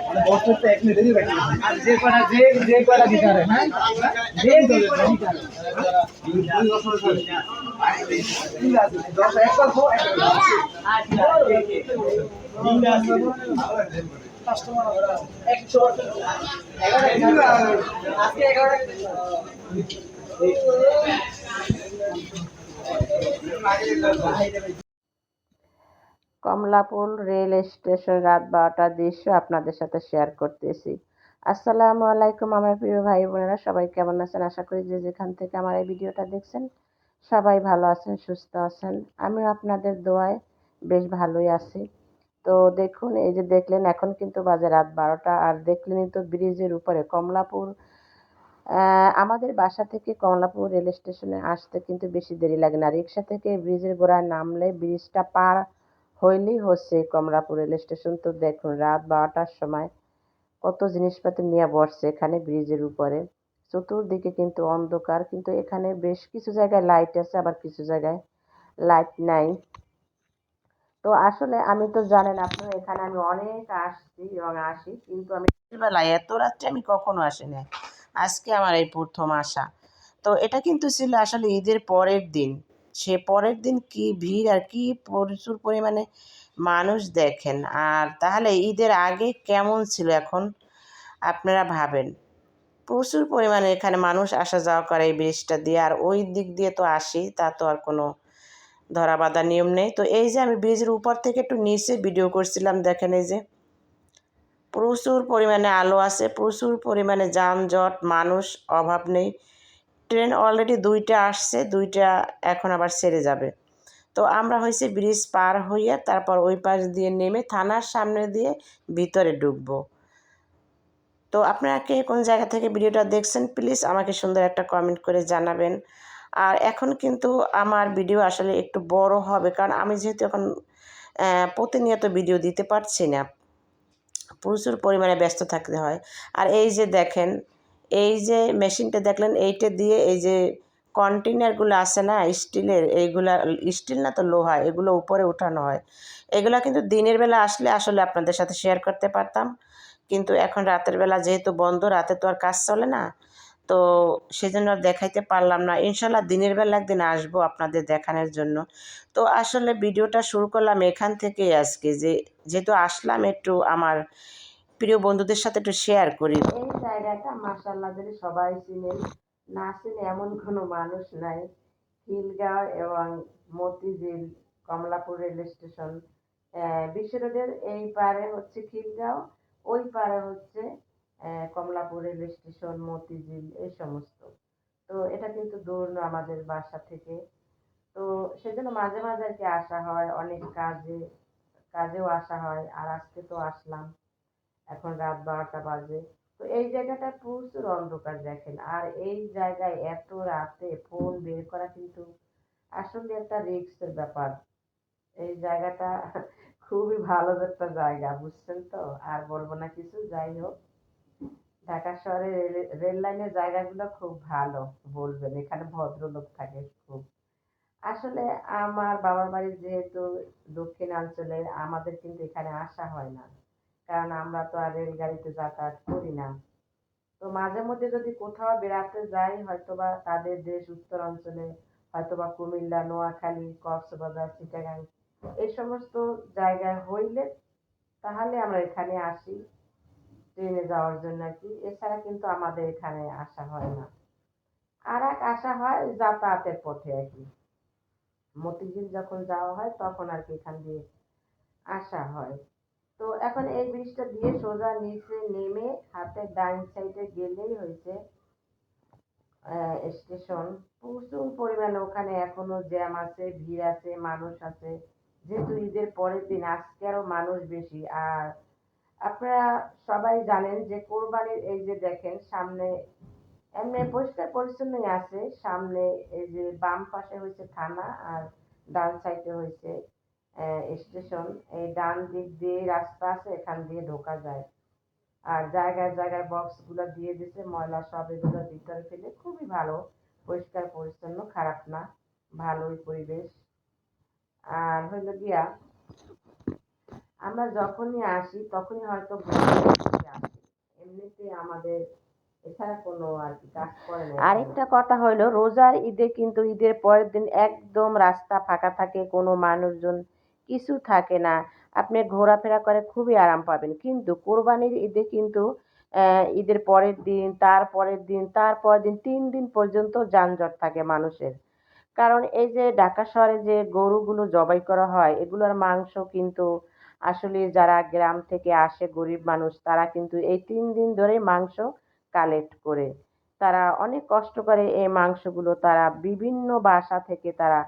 আর যে কটা যে কটা দিতে পারে হ্যাঁ যে যে কটা দিতে পারে দশ একটা কাস্টমার একশো আজকে 11 কমলাপুর রেল স্টেশন রাত 12টার দৃশ্য আপনাদের সাথে শেয়ার করতেছি। আসসালামু আলাইকুম আমার প্রিয় ভাই বোনেরা, সবাই কেমন আছেন? আশা করি যে যেখান থেকে আমার এই ভিডিওটা দেখছেন সবাই ভালো আছেন, সুস্থ আছেন। আমিও আপনাদের দোয়ায় বেশ ভালোই আছি। তো দেখুন, এই যে দেখলেন এখন কিন্তু বাজে রাত 12টা, আর দেখলেনই তো ব্রিজের উপরে কমলাপুর। আমাদের বাসা থেকে কমলাপুর রেল স্টেশনে আসতে কিন্তু বেশি দেরি লাগে না। রিক্সা থেকে ব্রিজের গোড়ায় নামলে ব্রিজটা পার হইলেই হচ্ছে কমলাপুর রেল স্টেশন। তো দেখুন রাত 12টার সময় কত জিনিসপাতি নিয়ে বসছে এখানে ব্রিজের উপরে। চতুর্দিকে কিন্তু অন্ধকার, কিন্তু এখানে বেশ কিছু জায়গায় লাইট আছে, আবার কিছু জায়গায় লাইট নাই। তো আসলে আমি তো জানেন আপনারা, এখানে আমি অনেক আসছি এবং আসি, কিন্তু আমি বেলায় এত রাত্রে আমি কখনো আসিনি। আজকে আমার এই প্রথম আসা। তো এটা কিন্তু ছিল আসলে ঈদের পরের দিন। সে পরের দিন কি ভিড় আর কি প্রচুর পরিমাণে মানুষ দেখেন। আর তাহলে ঈদের আগে কেমন ছিল এখন আপনারা ভাবেন। প্রচুর পরিমাণে এখানে মানুষ আসা যাওয়া করে এই ব্রিজটা দিয়ে, আর ওই দিক দিয়ে তো আসি, তা তো আর কোনো ধরা বাঁধা নিয়ম নেই। তো এই যে আমি ব্রিজের উপর থেকে একটু নিচে ভিডিও করছিলাম, দেখেন এই যে প্রচুর পরিমাণে আলো আছে, প্রচুর পরিমাণে যানজট, মানুষ অভাব নেই। ট্রেন অলরেডি 2টা আসছে, 2টা এখন আবার ছেড়ে যাবে। তো আমরা হয়েছে ব্রিজ পার হইয়া তারপর ওই পাশ দিয়ে নেমে থানার সামনে দিয়ে ভিতরে ঢুকবো। তো আপনারা কে কোন জায়গা থেকে ভিডিওটা দেখছেন প্লিজ আমাকে সুন্দর একটা কমেন্ট করে জানাবেন। আর এখন কিন্তু আমার ভিডিও আসলে একটু বড় হবে, কারণ আমি যেহেতু এখন প্রতিনিয়ত ভিডিও দিতে পারছি না, প্রচুর পরিমাণে ব্যস্ত থাকতে হয়। আর এই যে দেখেন, এই যে মেশিনটা দেখলেন, এইটা দিয়ে এই যে কন্টেনারগুলো আছে না স্টিলের, এইগুলা স্টিল না তো লোহা, এগুলো উপরে উঠানো হয়। এগুলা কিন্তু দিনের বেলা আসলে আসলে আপনাদের সাথে শেয়ার করতে পারতাম, কিন্তু এখন রাতের বেলা যেহেতু বন্ধ, রাতে তো আর কাজ চলে না, তো সেজন্য আর দেখাইতে পারলাম না। ইনশাল্লাহ দিনের বেলা একদিন আসবো আপনাদের দেখানোর জন্য। তো আসলে ভিডিওটা শুরু করলাম এখান থেকেই আজকে, যেহেতু আসলাম একটু আমার প্রিয় বন্ধুদের সাথে একটু শেয়ার করি। এই জায়গাটা মাশাআল্লাহ যদি সবাই চিনেন, না চিনে এমন কোনো মানুষ নাই। খিলগাঁও এবং মতিঝিল, কমলাপুর রেল স্টেশন, বিশ্ব রোডের এই পারে হচ্ছে খিলগাঁও, ওই পারে হচ্ছে কমলাপুর রেল স্টেশন, মতিঝিল, এই সমস্ত। তো এটা কিন্তু দূর না আমাদের বাসা থেকে। তো সেজন্য মাঝে মাঝে আর কি আসা হয়, অনেক কাজেও আসা হয়। আর আজকে তো আসলাম, এখন রাত 12টা বাজে। তো এই জায়গাটা প্রচুর অন্ধকার দেখেন, আর এই জায়গায় এত রাতে ফোন বের করা কিন্তু আসলে একটা রিস্কের ব্যাপার। এই জায়গাটা খুবই ভালো একটা জায়গা, বুঝছেন তো? আর বলবো না কিছু, যাই হোক, ঢাকা শহরে রেল লাইনের জায়গাগুলো খুব ভালো। বলবেন এখানে ভদ্রলোক থাকে খুব। আসলে আমার বাবার বাড়ি যেহেতু দক্ষিণাঞ্চলে, আমাদের কিন্তু এখানে আসা হয় না, কারণ আমরা তো আর রেলগাড়িতে যাতায়াত করি না। তো মাঝে মধ্যে যদি কোথাও বেড়াতে যাই, হয়তোবা তাদের দেশ উত্তরাঞ্চলে, হয়তোবা কুমিল্লা, নোয়াখালী, কক্সবাজার, চিটাগাং, এই সমস্ত জায়গায় হইলে তাহলে আমরা এখানে আসি ট্রেনে যাওয়ার জন্য আর কি। এছাড়া কিন্তু আমাদের এখানে আসা হয় না। আর এক আসা হয় যাতায়াতের পথে আর কি, মতিঝিল যখন যাওয়া হয় তখন আর কি এখান দিয়ে আসা হয়। তো এখন এই ব্রিজটা দিয়ে সোজা নিচে নেমে হাতের ডাইন সাইডে গেলেই হয়েছে স্টেশন। প্রচুর পরিমাণে ওখানে এখনো জ্যাম আছে, ভিড় আছে, মানুষ আছে। যেহেতু ঈদের পরের দিন, আজকে আরো মানুষ বেশি। আর আপনারা সবাই জানেন যে কোরবানির, এই যে দেখেন সামনে এমনি পরিষ্কার পরিচ্ছন্নই আছে। সামনে এই যে বাম পাশে হয়েছে থানা, আর ডান সাইডে হয়েছে স্টেশন। এই ডান দিক দিয়ে রাস্তা আছে, এখান দিয়ে ঢোকা যায়। আর জায়গায় জায়গায় বক্স গুলো দিয়ে দিছে, ময়লা সব এগুলো ভিতরে ফেলে। খুবই ভালো, পরিষ্কার পরিচ্ছন্ন, খারাপ না, ভালোই পরিবেশ। আর হইলো গিয়া আমরা যখনই আসি তখনই হয়তো ঘুরতে আসি, এমনিতে আমাদের এছাড়া কোনো আর কি কাজ করে না। আরেকটা কথা হলো, রোজার ঈদে কিন্তু ঈদের পরের দিন একদম রাস্তা ফাঁকা থাকে, কোনো মানুষজন কিছু থাকে না, আপনি ঘোরাফেরা করে খুবই আরাম পাবেন। কিন্তু কোরবানির ঈদে কিন্তু ঈদের পরের দিন, তার পরের দিন, তার পরের দিন, 3 দিন পর্যন্ত যানজট থাকে মানুষের। কারণ এই যে ঢাকা শহরে যে গরুগুলো জবাই করা হয়, এগুলোর মাংস কিন্তু আসলে যারা গ্রাম থেকে আসে গরিব মানুষ, তারা কিন্তু এই 3 দিন ধরে মাংস কালেক্ট করে, তারা অনেক কষ্ট করে এই মাংসগুলো তারা বিভিন্ন বাসা থেকে তারা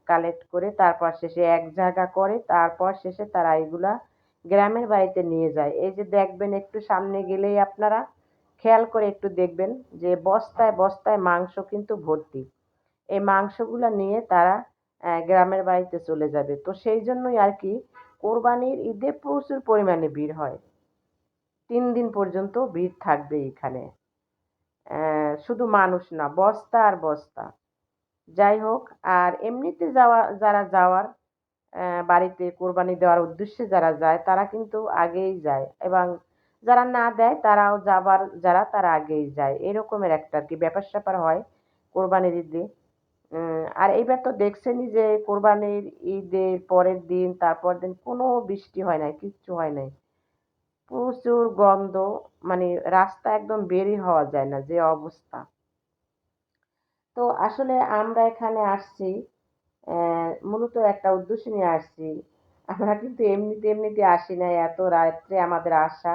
কালেক্ট করে তারপর শেষে এক জায়গা করে, তারপর শেষে তারা এগুলা গ্রামের বাড়িতে নিয়ে যায়। এই যে দেখবেন, একটু সামনে গেলেই আপনারা খেয়াল করে একটু দেখবেন যে বস্তায় বস্তায় মাংস কিন্তু ভর্তি। এই মাংসগুলা নিয়ে তারা গ্রামের বাড়িতে চলে যাবে। তো সেই জন্যই আর কি কোরবানির ঈদে প্রচুর পরিমাণে ভিড় হয়। 3 দিন পর্যন্ত ভিড় থাকবে এখানে। শুধু মানুষ না, বস্তা আর বস্তা। যাই হোক, আর এমনিতে যারা যাওয়ার বাড়িতে কোরবানি দেওয়ার উদ্দেশ্যে যারা যায় তারা কিন্তু আগেই যায়, এবং যারা না দেয় তারাও যাবার যারা তারা আগেই যায়, এরকমের একটা আর কি ব্যাপার স্যাপার হয় কোরবানির ঈদে। আর এইবার তো দেখছেনই যে কোরবানির ঈদের পরের দিন, তারপর দিন কোনো বৃষ্টি হয় নাই, কিচ্ছু হয় নাই। প্রচুর গন্ধ, মানে রাস্তা একদম বেরই হওয়া যায় না, যে অবস্থা। তো আসলে আমরা এখানে আসছি মূলত একটা উদ্দেশ্য নিয়ে আসছি। আমরা কিন্তু এমনিতে আসি নাই, এত রাত্রে আমাদের আসা।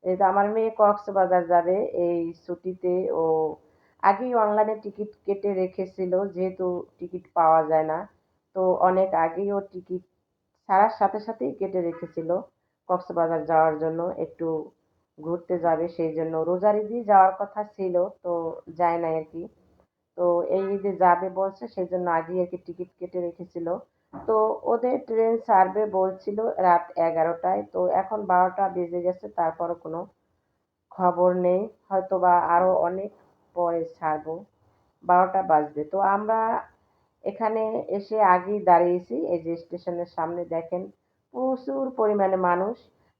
এই তো আমার মেয়ে কক্সবাজার যাবে এই ছুটিতে, ও আগেই অনলাইনে টিকিট কেটে রেখেছিল, যেহেতু টিকিট পাওয়া যায় না। তো অনেক আগেই ও টিকিট ছাড়ার সাথে সাথেই কেটে রেখেছিল কক্সবাজার যাওয়ার জন্য, একটু ঘুরতে যাবে, সেই জন্য রোজার ঈদই যাওয়ার কথা ছিল, তো যায় নাই আর কি। তো এই ঈদে যাবে বলছে, সেই জন্য আগেই আর কি টিকিট কেটে রেখেছিল। তো ওদের ট্রেন ছাড়বে বলছিল রাত 11টায়, তো এখন 12টা বেজে গেছে, তারপরও কোনো খবর নেই। হয়তোবা আরো অনেক পরে ছাড়বো, 12টা বাজবে। তো আমরা এখানে এসে আগেই দাঁড়িয়েছি, এই যে স্টেশনের সামনে দেখেন প্রচুর পরিমাণে মানুষ।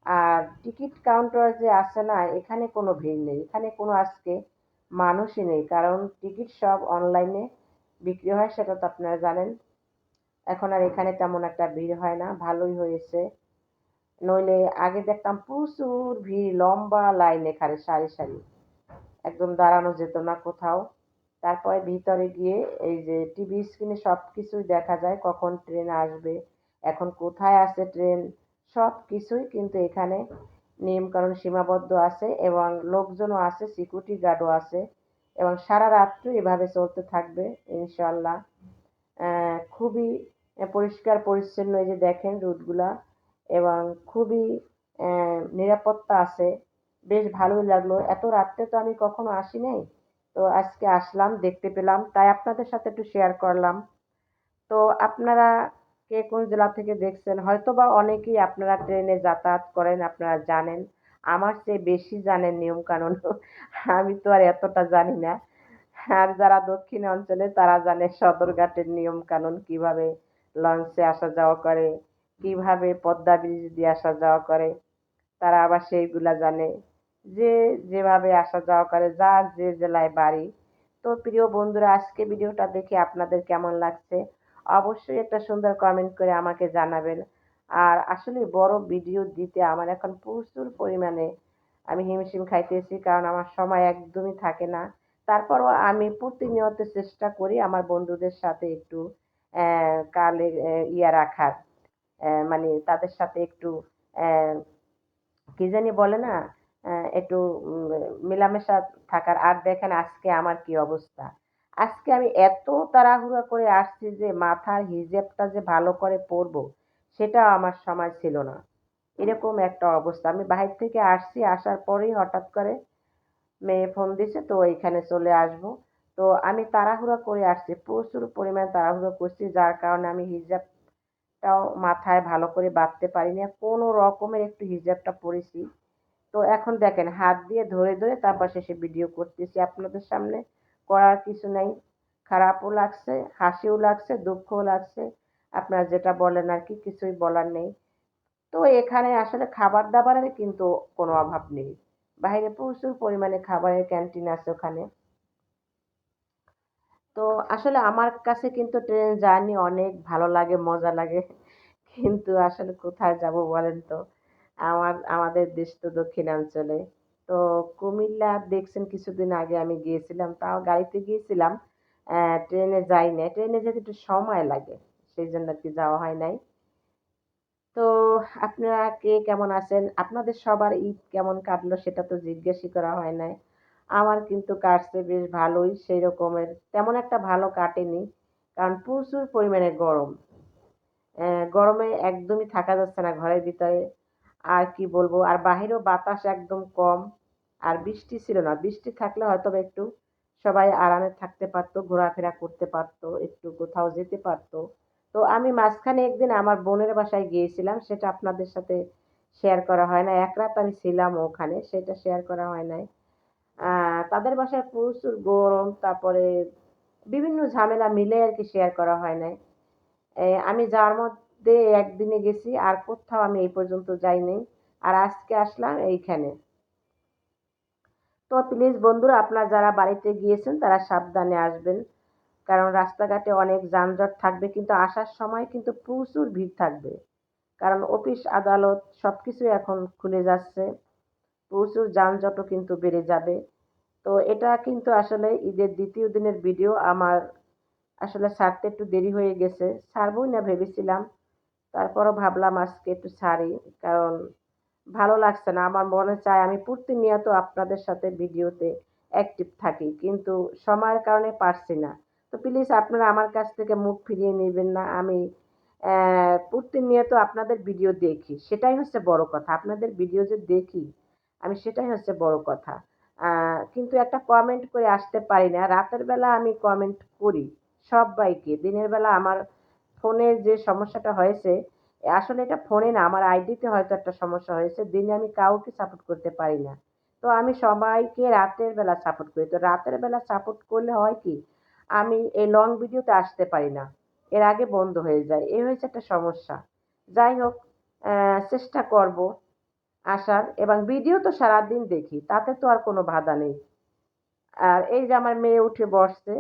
আর টিকিট কাউন্টার যে আছে না, এখানে কোনো ভিড় নেই, এখানে কোনো আজকে মানুষই নেই, কারণ টিকিট সব অনলাইনে বিক্রি হয়, সেটা তো আপনারা জানেন। এখন আর এখানে তেমন একটা ভিড় হয় না, ভালোই হয়েছে। নইলে আগে দেখতাম প্রচুর ভিড়, লম্বা লাইন, এখানে সারি সারি, একদম দাঁড়ানো যেত না কোথাও। তারপরে ভিতরে গিয়ে এই যে টিভি স্ক্রিনে সব কিছুই দেখা যায়, কখন ট্রেন আসবে, এখন কোথায় আছে ট্রেন, সব কিছুই কিন্তু এখানে নিয়মকানুন সীমাবদ্ধ আছে, এবং লোকজনও আছে, সিকিউরিটি গার্ডও আছে, এবং সারা রাত্রি এভাবে চলতে থাকবে ইনশাল্লাহ। খুবই পরিষ্কার পরিচ্ছন্ন, এই যে দেখেন রুটগুলা, এবং খুবই নিরাপত্তা আছে। বেশ ভালোই লাগলো, এত রাত্রে তো আমি কখনো আসি নাই, তো আজকে আসলাম, দেখতে পেলাম, তাই আপনাদের সাথে একটু শেয়ার করলাম। তো আপনারা কে কোন জেলা থেকে দেখছেন, হয়তো বা অনেকেই আপনারা ট্রেনে যাতায়াত করেন, আপনারা জানেন, আমার চেয়ে বেশি জানেন নিয়ম কানুন। আমি তো আর এতটা জানি না। আর যারা দক্ষিণ অঞ্চলে তারা জানে সদরঘাটের নিয়ম কানুন, কিভাবে লঞ্চে আসা যাওয়া করে, কিভাবে পদ্মা ব্রিজ দিয়ে আসা যাওয়া করে, তারা আবার সেইগুলা জানে, যে যেভাবে আসা যাওয়া করে, যার যে জেলায় বাড়ি। তো প্রিয় বন্ধুরা, আজকে ভিডিওটা দেখে আপনাদের কেমন লাগছে অবশ্যই একটা সুন্দর কমেন্ট করে আমাকে জানাবেন। আর আসলে বড় ভিডিও দিতে আমার এখন প্রচুর পরিমাণে আমি হিমশিম খাইতেছি, কারণ আমার সময় একদমই থাকে না। তারপরও আমি প্রতিনিয়ত চেষ্টা করি আমার বন্ধুদের সাথে একটু কালে ইয়া রাখার, মানে তাদের সাথে একটু কি জানি বলে না, একটু মেলামেশা থাকার। আর দেখেন আজকে আমার কি অবস্থা, আজকে আমি এত তাড়াহুড়া করে আসছি যে মাথার হিজাবটা যে ভালো করে পরবো সেটাও আমার সময় ছিল না, এরকম একটা অবস্থা। আমি বাহির থেকে আসছি, আসার পরেই হঠাৎ করে মেয়ে ফোন দিছে, তো এখানে চলে আসবো। তো আমি তাড়াহুড়া করে আসছি, প্রচুর পরিমাণ তাড়াহুড়ো করছি, যার কারণে আমি হিজাবটাও মাথায় ভালো করে বাঁধতে পারিনি, কোনো রকমের একটু হিজাবটা পরেছি। তো এখন দেখেন হাত দিয়ে ধরে ধরে তারপর শেষে ভিডিও করতেছি আপনাদের সামনে, করার কিছু নাই। খারাপও লাগছে, হাসিও লাগছে, দুঃখও লাগছে, আপনারা যেটা বলেন আর কি, কিছুই বলার নেই। তো এখানে আসলে খাবার দাবারের কিন্তু কোনো অভাব নেই। বাইরে প্রচুর পরিমাণে খাবারের ক্যান্টিন আছে ওখানে। তো আসলে আমার কাছে কিন্তু ট্রেন জার্নি অনেক ভালো লাগে, মজা লাগে। কিন্তু আসলে কোথায় যাব বলেন তো? আমাদের দেশ তো দক্ষিণাঞ্চলে। তো কুমিল্লা দেখছেন কিছুদিন আগে আমি গিয়েছিলাম। তাও গাড়িতে গিয়েছিলাম। ট্রেনে যাই নাই। ট্রেনে যেতে একটু সময় লাগে। সেইজন্য আরকি যাওয়া হয় নাই। তো আপনারা কে কেমন আছেন? আপনাদের সবার ঈদ কেমন কাটলো সেটা তো জিজ্ঞেসই করা হয় নাই। আমার কিন্তু কাটছে বেশ ভালোই। সেই রকমের তেমন একটা ভালো কাটেনি। কারণ প্রচুর পরিমাণে গরম। গরমে একদমই থাকা যাচ্ছে না ঘরের ভিতরে। আর কি বলবো? আর বাহিরেও বাতাস একদম কম। আর বৃষ্টি ছিল না। বৃষ্টি থাকলে হয়তোবা একটু সবাই আরামে থাকতে পারতো, ঘোরাফেরা করতে পারতো, একটু কোথাও যেতে পারতো। তো আমি মাঝখানে একদিন আমার বোনের বাসায় গিয়েছিলাম। সেটা আপনাদের সাথে শেয়ার করা হয় নাই। এক রাত আমি ছিলাম ওখানে। সেটা শেয়ার করা হয় নাই। তাদের বাসায় প্রচুর গরম, তারপরে বিভিন্ন ঝামেলা মিলে আরকি শেয়ার করা হয় নাই। আমি যার মধ্যে একদিনে গেছি আর কোথাও আমি এই পর্যন্ত যাইনি। আর আজকে আসলাম এইখানে। তো প্লিজ বন্ধুরা আপনারা যারা বাড়িতে গিয়েছেন তারা সাবধানে আসবেন। কারণ রাস্তাঘাটে অনেক যানজট থাকবে কিন্তু আসার সময় কিন্তু প্রচুর ভিড় থাকবে। কারণ অফিস আদালত সবকিছুই এখন খুলে যাচ্ছে। প্রচুর যানজটও কিন্তু বেড়ে যাবে। তো এটা কিন্তু আসলে ঈদের ২য় দিনের ভিডিও আমার আসলে ছাড়তে একটু দেরি হয়ে গেছে। ছাড়বই না ভেবেছিলাম। তারপরও ভাবলাম আজকে একটু ছাড়ি। কারণ ভালো লাগছে না। আমার মনে চায় আমি প্রতিনিয়ত আপনাদের সাথে ভিডিওতে অ্যাক্টিভ থাকি। কিন্তু সময়ের কারণে পারছি না। তো প্লিজ আপনারা আমার কাছ থেকে মুখ ফিরিয়ে নিবেন না। আমি প্রতিনিয়ত আপনাদের ভিডিও দেখি। সেটাই হচ্ছে বড় কথা। আপনাদের ভিডিও যে দেখি, আমি সেটাই হচ্ছে বড় কথা। কিন্তু একটা কমেন্ট করে আসতে পারি না। রাতের বেলা আমি কমেন্ট করি সব্বাইকে। দিনের বেলা আমার ফোনের যে সমস্যাটা হয়েছে, আসলে এটা ফোনে না আমার আইডিতে হয়তো একটা সমস্যা হয়েছে। দিনে আমি কাউকে সাপোর্ট করতে পারি না। তো আমি সবাইকে রাতের বেলা সাপোর্ট করি। তো রাতের বেলা সাপোর্ট করলে হয় কি, আমি এই লং ভিডিওতে আসতে পারি না। এর আগে বন্ধ হয়ে যায়। এই হয়েছে একটা সমস্যা। যাই হোক, চেষ্টা করব আসার এবং ভিডিও তো সারাদিন দেখি। তাতে তো আর কোনো বাধা নেই। আর এই যে আমার মেয়ে উঠে বসছে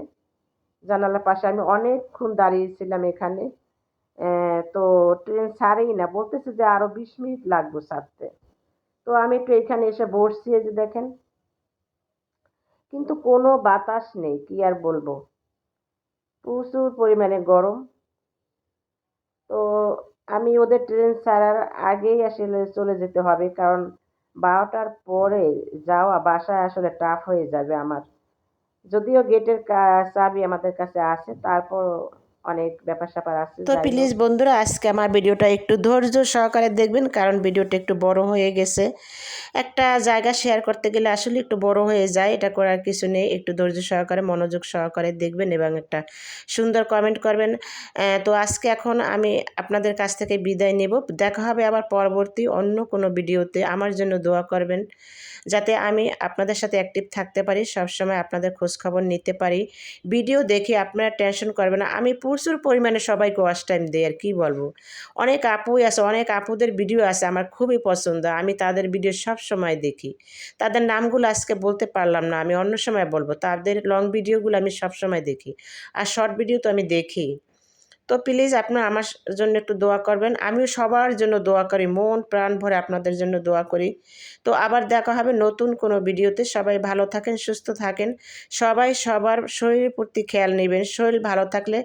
জানালার পাশে। আমি অনেকক্ষণ দাঁড়িয়েছিলাম এখানে। তো ট্রেন ছাড়েই না। বলতেছে যে আরো ২০ মিনিট লাগবে ছাড়তে। তো আমি একটু এখানে এসে বসছি এই যে দেখেন। কিন্তু কোনো বাতাস নেই। কি আর বলবো? প্রচুর পরিমাণে গরম। তো আমি ওদের ট্রেন ছাড়ার আগেই আসলে চলে যেতে হবে। কারণ ১২টার পরে যাওয়া বাসায় আসলে টাফ হয়ে যাবে আমার। যদিও গেটের চাবি আমাদের কাছে আছে, তারপরও অনেক ব্যাপার-স্যাপার আছে। তো যাই প্লিজ হোক। বন্ধুরা আজকে আমার ভিডিওটা একটু ধৈর্য সহকারে দেখবেন, কারণ ভিডিওটা একটু বড় হয়ে গেছে। একটা জায়গা শেয়ার করতে গেলে আসলে একটু বড় হয়ে যায়, এটা করার কিছু নেই। একটু ধৈর্য সহকারে মনোযোগ সহকারে দেখবেন এবং একটা সুন্দর কমেন্ট করবেন। তো আজকে এখন আমি আপনাদের কাছ থেকে বিদায় নেব। দেখা হবে আবার পরবর্তী অন্য কোনো ভিডিওতে। আমার জন্য দোয়া করবেন যাতে আমি আপনাদের সাথে অ্যাক্টিভ থাকতে পারি, সবসময় আপনাদের খোঁজখবর নিতে পারি। ভিডিও দেখে আপনারা টেনশন করবেন না। আমি প্রচুর পরিমাণে সবাইকে ওয়াচ টাইম দেই, আর কি বলবো। অনেক আপুই আছে, অনেক আপুদের ভিডিও আছে আমার খুবই পছন্দ। আমি তাদের ভিডিও সব সময় দেখি। তাদের নামগুলো আজকে বলতে পারলাম না, আমি অন্য সময় বলবো। তাদের লং ভিডিওগুলো আমি সব সময় দেখি। আর শর্ট ভিডিও তো আমি দেখি। তো প্লিজ আপনারা আমার জন্য একটু দোয়া করবেন। আমিও সবার জন্য দোয়া করি, মন প্রাণ ভরে আপনাদের জন্য দোয়া করি। তো আবার দেখা হবে নতুন কোনো ভিডিওতে। সবাই ভালো থাকেন, সুস্থ থাকেন। সবাই সবার শরীরের প্রতি খেয়াল নেবেন। শরীর ভালো থাকলে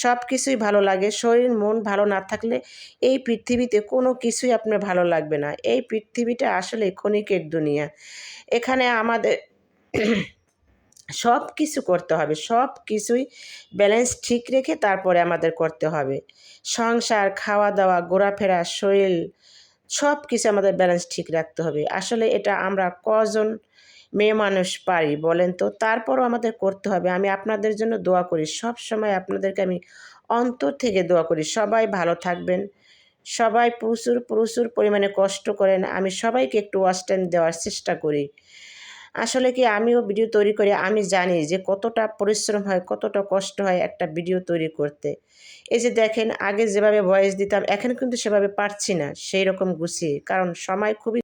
সব কিছুই ভালো লাগে। শরীর মন ভালো না থাকলে এই পৃথিবীতে কোনো কিছুই আপনার ভালো লাগবে না। এই পৃথিবীটা আসলে ক্ষণিকের দুনিয়া। এখানে আমাদের সব কিছু করতে হবে, সব কিছুই ব্যালেন্স ঠিক রেখে তারপরে আমাদের করতে হবে। সংসার, খাওয়া দাওয়া, ঘোরাফেরা, শরীর সব কিছু আমাদের ব্যালেন্স ঠিক রাখতে হবে। আসলে এটা আমরা কজন মেয়ে মানুষ পারি বলেন তো? তারপরও আমাদের করতে হবে। আমি আপনাদের জন্য দোয়া করি, সব সময় আপনাদেরকে আমি অন্তর থেকে দোয়া করি সবাই ভালো থাকবেন। সবাই প্রচুর প্রচুর পরিমাণে কষ্ট করেন। আমি সবাইকে একটু ওয়াচ টাইম দেওয়ার চেষ্টা করি। আসলে কি আমিও ভিডিও তৈরি করি, আমি জানি যে কতটা পরিশ্রম হয়, কতটা কষ্ট হয় একটা ভিডিও তৈরি করতে। এই যে দেখেন আগে যেভাবে ভয়েস দিতাম এখন কিন্তু সেভাবে পারছি না সেই রকম গুছিয়ে, কারণ সময় খুবই